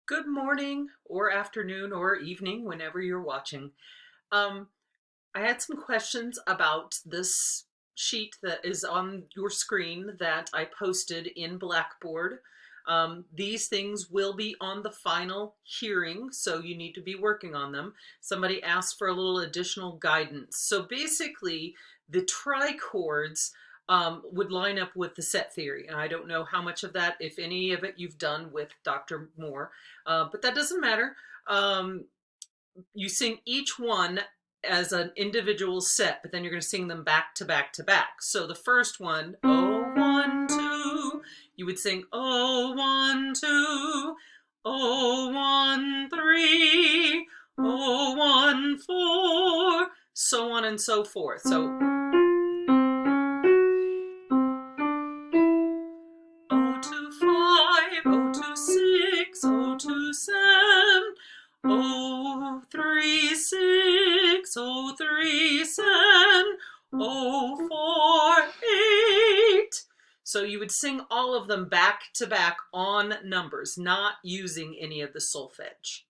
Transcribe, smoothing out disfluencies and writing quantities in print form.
Good morning or afternoon or evening, whenever you're watching. Um, I had some questions about this sheet that is on your screen that I posted in Blackboard. These things will be on the final hearing, so you need to be working on them. Somebody asked for a little additional guidance. So basically, the trichords would line up with the set theory. And I don't know how much of that, if any of it, you've done with Dr. Moore, but that doesn't matter. You sing each one as an individual set, but then you're going to sing them back to back to back. So the first one, oh, 1, 2, you would sing, oh, 1, 2, oh, 1, 3, oh, 1, 4, so on and so forth. So, oh, 2, 5, oh, 2, 6, oh, 2, 7, oh, 3, 6, oh, 3, 7, oh, 4, 8. So you would sing all of them back to back on numbers, not using any of the solfege.